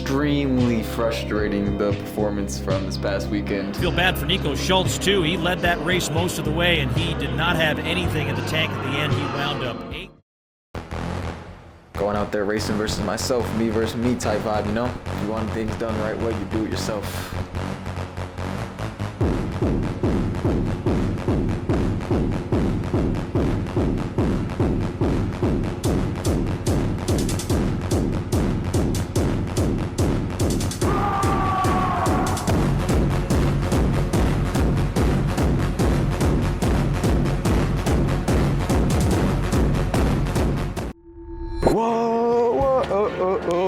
extremely frustrating, the performance from this past weekend. Feel bad for Nico Schultz too. He led that race most of the way and he did not have anything in the tank at the end. He wound up 8th. Going out there racing versus myself, me versus me type vibe, you know? If you want things done the right way, you do it yourself.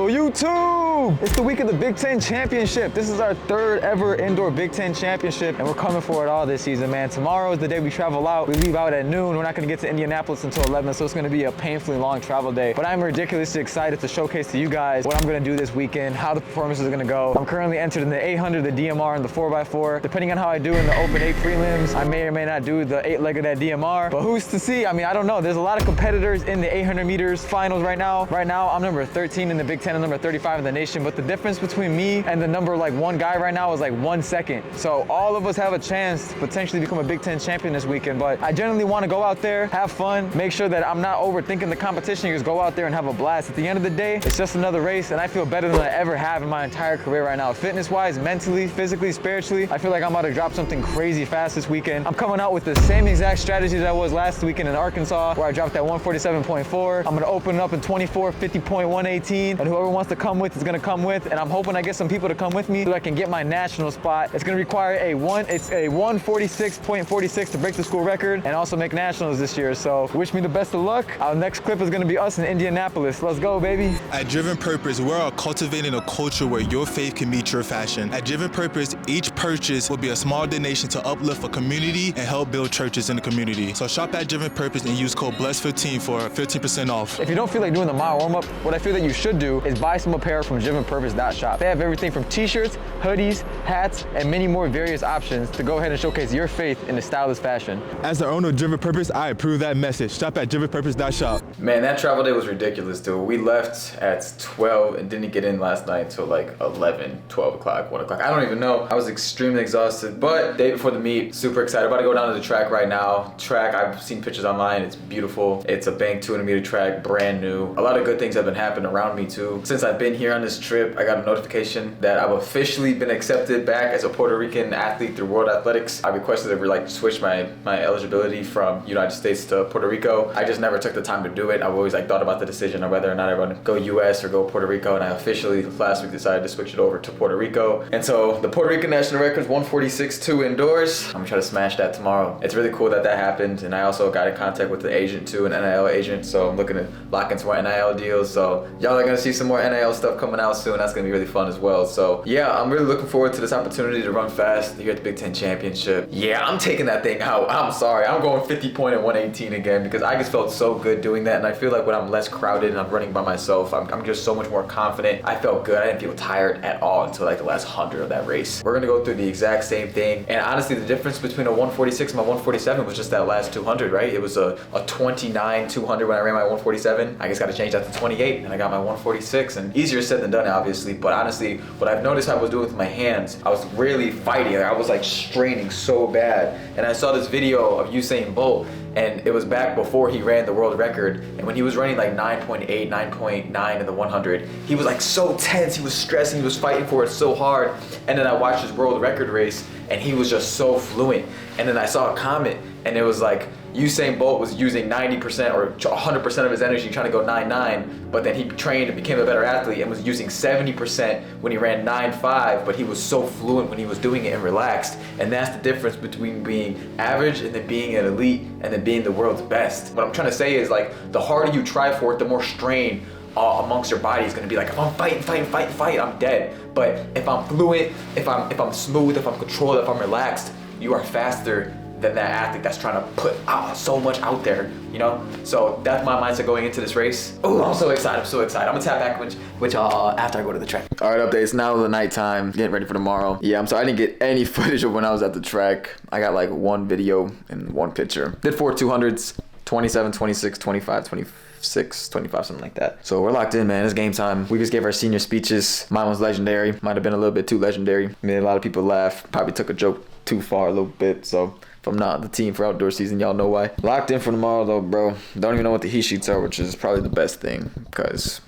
YouTube! It's the week of the Big Ten Championship. This is our third ever indoor Big Ten Championship, and we're coming for it all this season, man. Tomorrow is the day we travel out. We leave out at noon. We're not going to get to Indianapolis until 11, so it's going to be a painfully long travel day. But I'm ridiculously excited to showcase to you guys what I'm going to do this weekend, how the performances are going to go. I'm currently entered in the 800, the DMR, and the 4x4. Depending on how I do in the Open 8 prelims, I may or may not do the 8 leg of that DMR. But who's to see? I mean, I don't know. There's a lot of competitors in the 800 meters finals right now. Right now, I'm number 13 in the Big Ten and number 35 in the nation, but the difference between me and the number like 1 guy right now is like 1 second. So all of us have a chance to potentially become a Big Ten champion this weekend, but I generally want to go out there, have fun, make sure that I'm not overthinking the competition. You just go out there and have a blast. At the end of the day, it's just another race, and I feel better than I ever have in my entire career right now. Fitness-wise, mentally, physically, spiritually, I feel like I'm about to drop something crazy fast this weekend. I'm coming out with the same exact strategy that I was last weekend in Arkansas, where I dropped that 147.4. I'm going to open it up in 24, 50.118, and whoever wants to come with is going to come with, and I'm hoping I get some people to come with me so I can get my national spot. It's going to require a 146.46 to break the school record and also make nationals this year. So wish me the best of luck. Our next clip is going to be us in Indianapolis. Let's go, baby. At Driven Purpose, we're cultivating a culture where your faith can meet your fashion. At Driven Purpose, each purchase will be a small donation to uplift a community and help build churches in the community. So shop at Driven Purpose and use code BLESS15 for 15% off. If you don't feel like doing the mile warm-up, what I feel that you should do is buy some apparel from drivenpurpose.shop. They have everything from t-shirts, hoodies, hats, and many more various options to go ahead and showcase your faith in a stylish fashion. As the owner of Driven Purpose, I approve that message. Shop at drivenpurpose.shop. Man, that travel day was ridiculous, dude. We left at 12 and didn't get in last night until like 11, 12 o'clock, 1 o'clock. I don't even know. I was extremely exhausted, but day before the meet, super excited. About to go down to the track right now. Track, I've seen pictures online. It's beautiful. It's a bank 200-meter track, brand new. A lot of good things have been happening around me too. Since I've been here on this trip, I got a notification that I've officially been accepted back as a Puerto Rican athlete through World Athletics. I requested to switch my eligibility from United States to Puerto Rico. I just never took the time to do it. I've always thought about the decision of whether or not I want to go US or go Puerto Rico, and I officially last week decided to switch it over to Puerto Rico. And so the Puerto Rican national record is 146.2 indoors. I'm gonna try to smash that tomorrow. It's really cool that happened, and I also got in contact with the agent too, an NIL agent, so I'm looking to lock into more NIL deals. So y'all are gonna see some more NIL stuff coming out soon. That's gonna be really fun as well. So yeah, I'm really looking forward to this opportunity to run fast here at the Big Ten Championship. Yeah, I'm taking that thing out. I'm sorry, I'm going 50 point at 118 again because I just felt so good doing that, and I feel like when I'm less crowded and I'm running by myself, I'm just so much more confident. I felt good. I didn't feel tired at all until like the last 100 of that race. We're gonna go through the exact same thing, and honestly, the difference between a 146 and my 147 was just that last 200, right? It was a 29 200 when I ran my 147. I just got to change that to 28, and I got my 146. And easier said than done, obviously. But honestly, what I've noticed I was doing with my hands, I was really fighting. I was like straining so bad. And I saw this video of Usain Bolt, and it was back before he ran the world record. And when he was running like 9.8, 9.9 in the 100, he was like so tense. He was stressing. He was fighting for it so hard. And then I watched his world record race, and he was just so fluent. And then I saw a comment, and it was like, Usain Bolt was using 90% or 100% of his energy trying to go 9.9, but then he trained and became a better athlete and was using 70% when he ran 9.5, but he was so fluent when he was doing it and relaxed. And that's the difference between being average and then being an elite and then being the world's best. What I'm trying to say is, like, the harder you try for it, the more strain amongst your body is going to be. Like, if I'm fighting, I'm dead. But if I'm fluent, if I'm smooth, if I'm controlled, if I'm relaxed, you are faster than that athlete that's trying to put so much out there, you know? So that's my mindset going into this race. Oh, I'm so excited, I'm gonna tap back which after I go to the track. All right, updates, now the nighttime, getting ready for tomorrow. Yeah, I'm sorry I didn't get any footage of when I was at the track. I got like one video and one picture. Did 4 200s, 27, 26, 25, 25. 25, something like that. So we're locked in, man. It's game time. We just gave our senior speeches. Mine was legendary. Might have been a little bit too legendary. Made a lot of people laugh. Probably took a joke too far a little bit. So if I'm not the team for outdoor season, y'all know why. Locked in for tomorrow though, bro. Don't even know what the heat sheets are, which is probably the best thing, because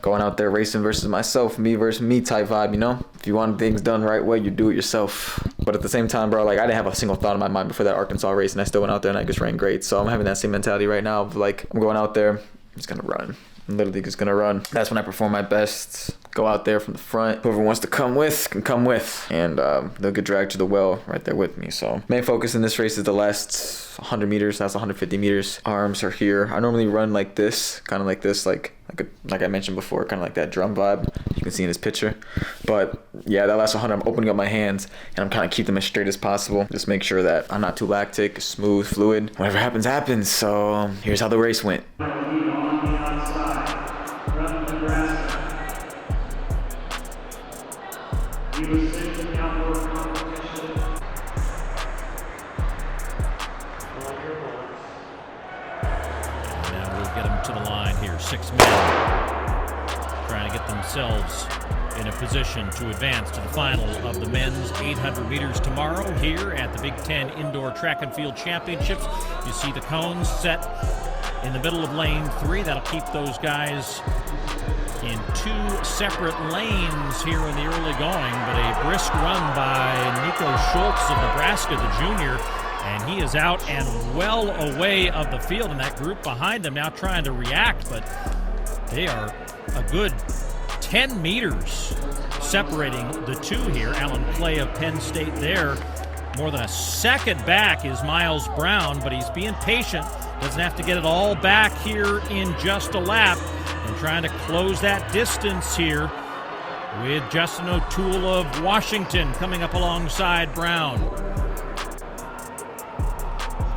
going out there racing versus myself, me versus me type vibe, you know? If you want things done right way, you do it yourself. But at the same time, bro, like I didn't have a single thought in my mind before that Arkansas race, and I still went out there and I just ran great. So I'm having that same mentality right now of like, I'm going out there, I'm just gonna run. I'm literally just gonna run. That's when I perform my best. Go out there from the front. Whoever wants to come with can come with, and they'll get dragged to the well right there with me. So main focus in this race is the last 100 meters. That's 150 meters. Arms are here. I normally run like this, kind of like this, like I mentioned before, kind of like that drum vibe you can see in this picture. But yeah, that last 100, I'm opening up my hands and I'm kind of keep them as straight as possible. Just make sure that I'm not too lactic, smooth, fluid. Whatever happens, happens. So here's how the race went. To the line here, 6 men trying to get themselves in a position to advance to the final of the men's 800 meters tomorrow here at the Big Ten Indoor Track and Field Championships. You see the cones set in the middle of lane 3. That'll keep those guys in 2 separate lanes here in the early going, but a brisk run by Nico Schultz of Nebraska, the junior. And he is out and well away of the field, and that group behind him now trying to react, but they are a good 10 meters separating the two here. Alan Clay of Penn State there. More than a second back is Miles Brown, but he's being patient. Doesn't have to get it all back here in just a lap, and trying to close that distance here with Justin O'Toole of Washington coming up alongside Brown.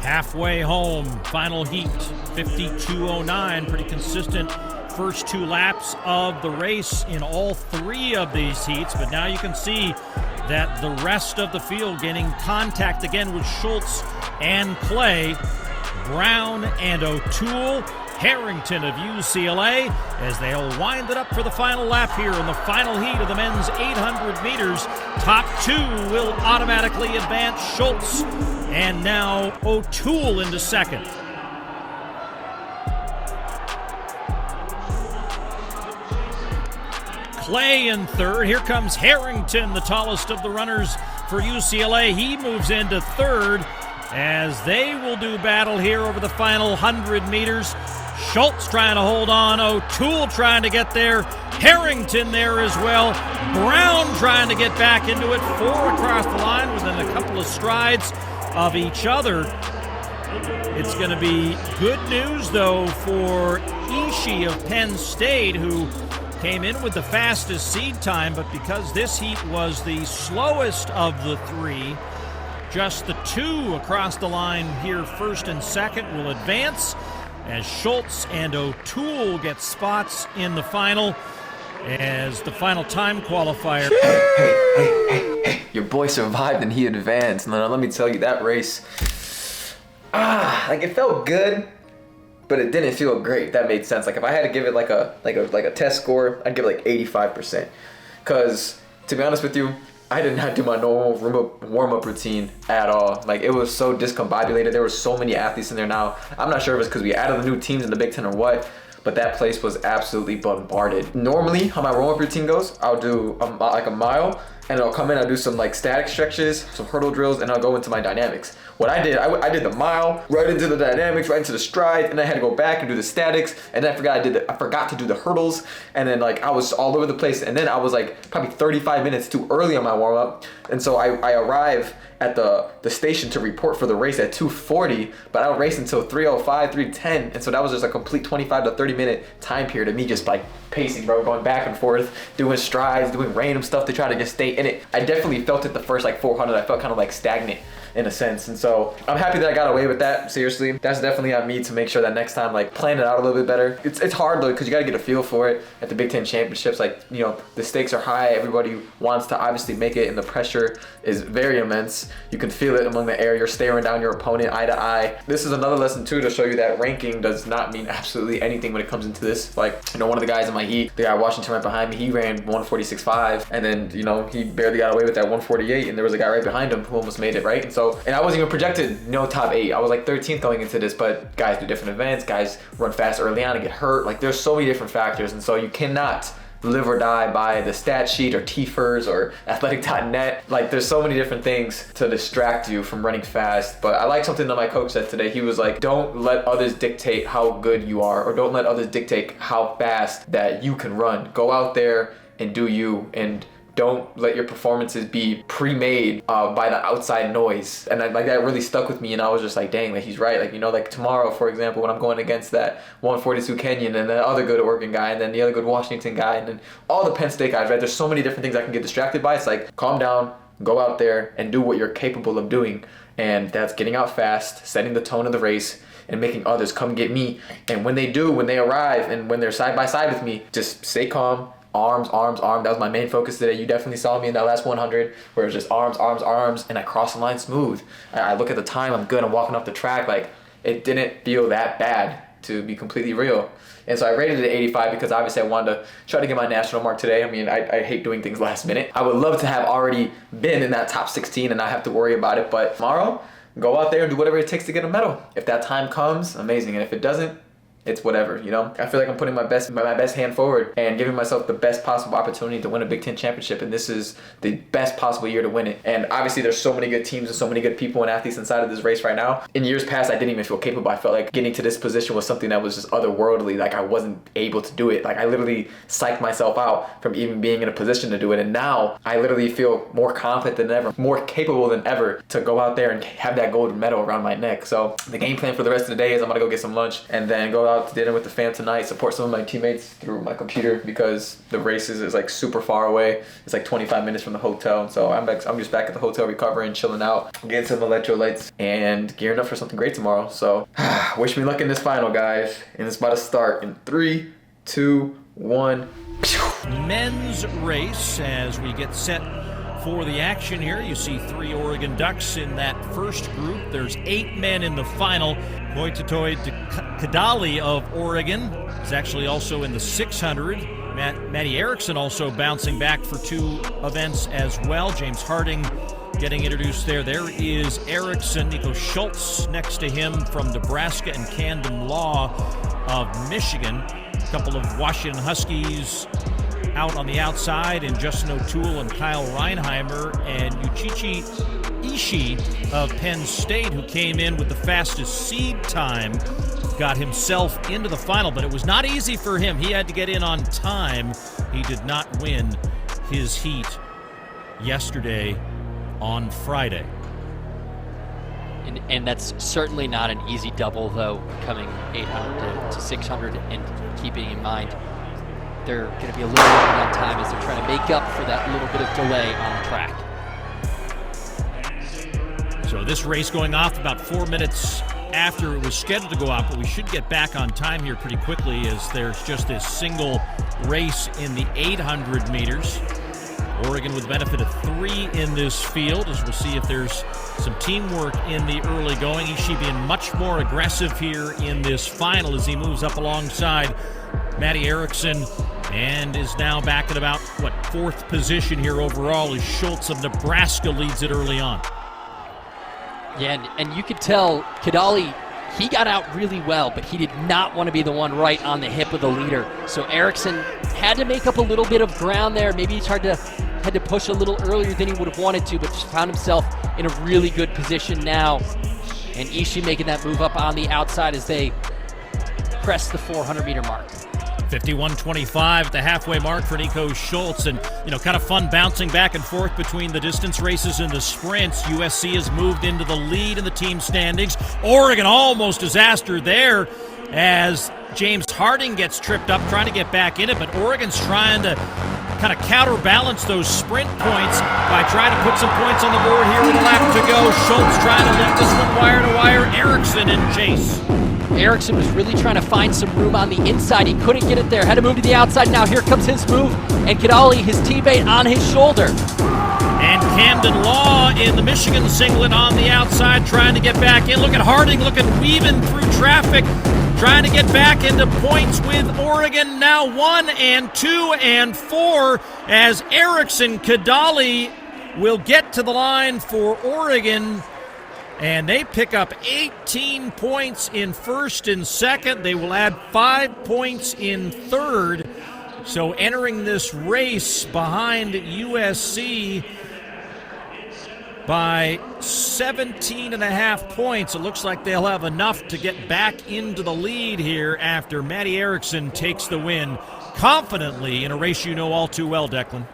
Halfway home, final heat, 52.09, pretty consistent first 2 laps of the race in all 3 of these heats, but now you can see that the rest of the field getting contact again with Schultz and Clay, Brown and O'Toole, Harrington of UCLA, as they'll wind it up for the final lap here in the final heat of the men's 800 meters. Top 2 will automatically advance. Schultz and now O'Toole into second. Clay in third. Here comes Harrington, the tallest of the runners for UCLA. He moves into third as they will do battle here over the final 100 meters. Schultz trying to hold on. O'Toole trying to get there. Harrington there as well. Brown trying to get back into it. 4 across the line within a couple of strides of each other. It's going to be good news, though, for Ishii of Penn State, who came in with the fastest seed time, but because this heat was the slowest of the 3, just the 2 across the line here, first and second, will advance as Schultz and O'Toole get spots in the final as the final time qualifier. Hey. Your boy survived and he advanced. No, let me tell you, that race, like it felt good, but it didn't feel great. That made sense. Like if I had to give it like a test score, I'd give it like 85%. Cause to be honest with you, I did not do my normal warm-up routine at all. Like it was so discombobulated. There were so many athletes in there now. I'm not sure if it's because we added the new teams in the Big Ten or what, but that place was absolutely bombarded. Normally, how my warm-up routine goes, I'll do like a mile, and I'll come in, I'll do some like static stretches, some hurdle drills, and I'll go into my dynamics. What I did, I did the mile, right into the dynamics, right into the stride, and I had to go back and do the statics, and then I forgot to do the hurdles, and then like I was all over the place, and then I was like probably 35 minutes too early on my warm-up, and so I arrive at the station to report for the race at 2:40, but I don't race until 3:05, 3:10, and so that was just a complete 25 to 30 minute time period of me just like pacing, bro, going back and forth, doing strides, doing random stuff to try to just stay in it. I definitely felt it the first like 400, I felt kind of like stagnant. in a sense. And so I'm happy that I got away with that. Seriously, that's definitely on me to make sure that next time, like, plan it out a little bit better. It's hard though, because you got to get a feel for it at the Big Ten championships. Like, you know, the stakes are high. Everybody wants to obviously make it, and the pressure is very immense. You can feel it among the air. You're staring down your opponent eye to eye. This is another lesson too, to show you that ranking does not mean absolutely anything when it comes into this. Like, you know, one of the guys in my heat, the guy Washington right behind me, he ran 146.5, and then, you know, he barely got away with that 148, and there was a guy right behind him who almost made it, right? And I wasn't even projected top 8. I was like 13th going into this, but guys do different events, guys run fast early on and get hurt. Like, there's so many different factors, and so you cannot live or die by the stat sheet or TFers or athletic.net. Like, there's so many different things to distract you from running fast. But I like something that my coach said today. He was like, don't let others dictate how good you are, or don't let others dictate how fast that you can run. Go out there and do you, and don't let your performances be pre-made by the outside noise. And like, that really stuck with me, and I was just like, dang, like, he's right. Like, you know, like tomorrow, for example, when I'm going against that 142 Kenyan and the other good Oregon guy and then the other good Washington guy and then all the Penn State guys, right? There's so many different things I can get distracted by. It's like, calm down, go out there and do what you're capable of doing. And that's getting out fast, setting the tone of the race, and making others come get me. And when they do, when they arrive and when they're side by side with me, just stay calm. Arms. That was my main focus today. You definitely saw me in that last 100 where it was just arms, and I crossed the line smooth. I look at the time, I'm good, I'm walking off the track. Like, it didn't feel that bad, to be completely real. And so I rated it at 85 because obviously I wanted to try to get my national mark today. I mean, I hate doing things last minute. I would love to have already been in that top 16 and not have to worry about it. But tomorrow, go out there and do whatever it takes to get a medal. If that time comes, amazing. And if it doesn't, it's whatever, you know? I feel like I'm putting my best hand forward and giving myself the best possible opportunity to win a Big Ten championship, and this is the best possible year to win it. And obviously there's so many good teams and so many good people and athletes inside of this race right now. In years past, I didn't even feel capable. I felt like getting to this position was something that was just otherworldly. Like, I wasn't able to do it. Like, I literally psyched myself out from even being in a position to do it. And now I literally feel more confident than ever, more capable than ever to go out there and have that gold medal around my neck. So the game plan for the rest of the day is I'm gonna go get some lunch and then go out to dinner with the fam tonight, support some of my teammates through my computer because the races is like super far away. It's like 25 minutes from the hotel. And so I'm just back at the hotel recovering, chilling out, getting some electrolytes and gearing up for something great tomorrow. So wish me luck in this final, guys. And it's about to start in 3, 2, 1. Men's race as we get set for the action here. You see 3 Oregon Ducks in that first group. There's 8 men in the final. Koititoi Kadali of Oregon is actually also in the 600. Maddie Erickson also bouncing back for 2 events as well. James Harding getting introduced there. There is Erickson. Nico Schultz next to him from Nebraska, and Camden Law of Michigan. A couple of Washington Huskies out on the outside, and Justin O'Toole and Kyle Reinheimer, and Uchichi Ishii of Penn State, who came in with the fastest seed time, got himself into the final, but it was not easy for him. He had to get in on time. He did not win his heat yesterday on Friday. And that's certainly not an easy double, though, coming 800 to 600, and keeping in mind they're going to be a little bit on time as they're trying to make up for that little bit of delay on the track. So this race going off about 4 minutes after it was scheduled to go off, but we should get back on time here pretty quickly as there's just this single race in the 800 meters. Oregon with the benefit of 3 in this field, as we'll see if there's some teamwork in the early going. Ishii being much more aggressive here in this final as he moves up alongside Maddie Erickson, and is now back at about, 4th position here overall as Schultz of Nebraska leads it early on. Yeah, and you could tell Kadali, he got out really well, but he did not want to be the one right on the hip of the leader. So Erickson had to make up a little bit of ground there. Maybe he's had to push a little earlier than he would have wanted to, but just found himself in a really good position now. And Ishii making that move up on the outside as they press the 400-meter mark. 51.25 at the halfway mark for Nico Schultz, and kind of fun bouncing back and forth between the distance races and the sprints. USC has moved into the lead in the team standings. Oregon almost disaster there as James Harding gets tripped up trying to get back in it, but Oregon's trying to kind of counterbalance those sprint points by trying to put some points on the board here with a lap to go. Schultz trying to lead this one wire to wire. Erickson in chase. Erickson was really trying to find some room on the inside. He couldn't get it there. Had to move to the outside. Now here comes his move. And Kadali, his teammate, on his shoulder. And Camden Law in the Michigan singlet on the outside trying to get back in. Look at Harding weaving through traffic, trying to get back into points with Oregon. Now 1 and 2 and 4 as Erickson Kadali will get to the line for Oregon. And they pick up 18 points in first and second. They will add 5 points in third. So entering this race behind USC by 17.5 points. It looks like they'll have enough to get back into the lead here after Matty Erickson takes the win confidently in a race you know all too well, Declan.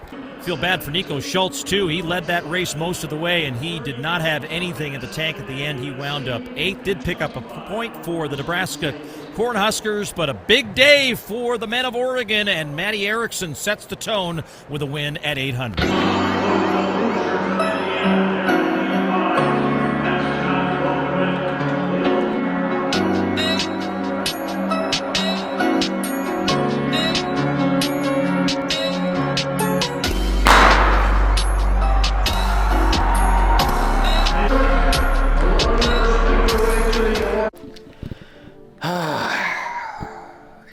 Feel bad for Nico Schultz, too. He led that race most of the way, and he did not have anything in the tank at the end. He wound up 8th, did pick up a point for the Nebraska Cornhuskers, but a big day for the men of Oregon, and Matty Erickson sets the tone with a win at 800.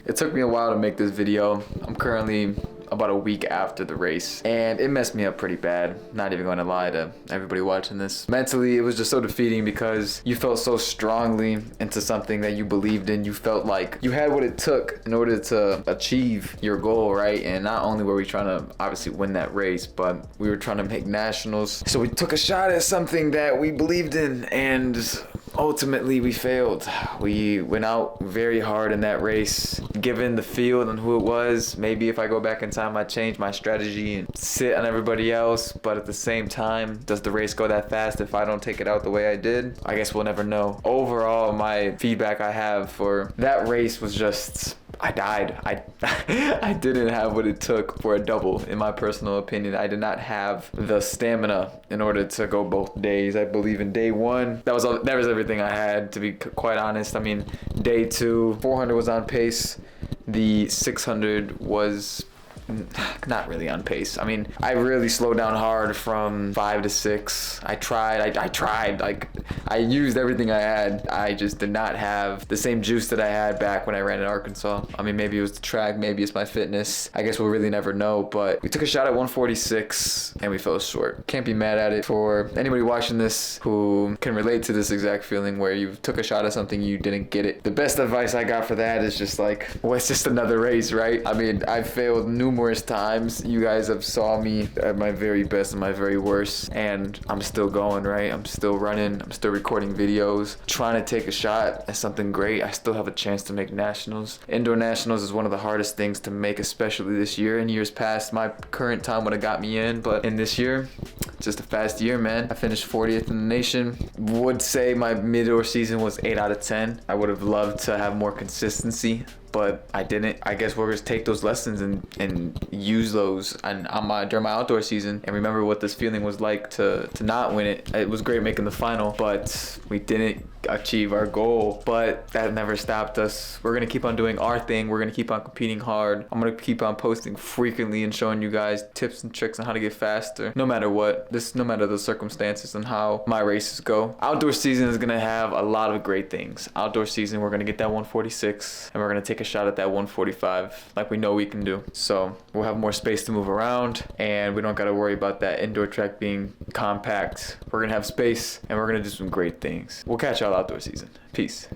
It took me a while to make this video. I'm currently about a week after the race, and it messed me up pretty bad. Not even going to lie to everybody watching this. Mentally, it was just so defeating because you felt so strongly into something that you believed in. You felt like you had what it took in order to achieve your goal, right? And not only were we trying to obviously win that race, but we were trying to make nationals. So we took a shot at something that we believed in, and ultimately we failed. We went out very hard in that race. Given the field and who it was, maybe if I go back in time I'd change my strategy and sit on everybody else, but at the same time, does the race go that fast if I don't take it out the way I did? I guess we'll never know. Overall, my feedback I have for that race was just, I died. I didn't have what it took for a double, in my personal opinion. I did not have the stamina in order to go both days. I believe in day one, that was everything I had, to be quite honest. I mean, day two, 400 was on pace. The 600 was not really on pace. I mean, I really slowed down hard from 5 to 6. I tried, like, I used everything I had. I just did not have the same juice that I had back when I ran in Arkansas. I mean, maybe it was the track, maybe it's my fitness. I guess we'll really never know, but we took a shot at 146 and we fell short. Can't be mad at it. For anybody watching this who can relate to this exact feeling where you took a shot at something, you didn't get it. The best advice I got for that is just like, well, it's just another race, right? I mean, I failed numerous times. You guys have saw me at my very best and my very worst, and I'm still going, right? I'm still running. I'm still recording videos, trying to take a shot at something great. I still have a chance to make nationals. Indoor nationals is one of the hardest things to make, especially this year. In years past, my current time would have got me in, but in this year, just a fast year, man. I finished 40th in the nation. Would say my mid-or season was 8 out of 10. I would have loved to have more consistency, but I didn't. I guess we'll just take those lessons and use those during my outdoor season, and remember what this feeling was like to not win it. It was great making the final, but we didn't achieve our goal. But that never stopped us. We're gonna keep on doing our thing. We're gonna keep on competing hard. I'm gonna keep on posting frequently and showing you guys tips and tricks on how to get faster, no matter what. No matter the circumstances and how my races go. Outdoor season is gonna have a lot of great things. Outdoor season, we're gonna get that 146, and we're gonna take a shot at that 145 like we know we can do. So we'll have more space to move around, and we don't got to worry about that indoor track being compact. We're gonna have space, and we're gonna do some great things. We'll catch y'all outdoor season. Peace.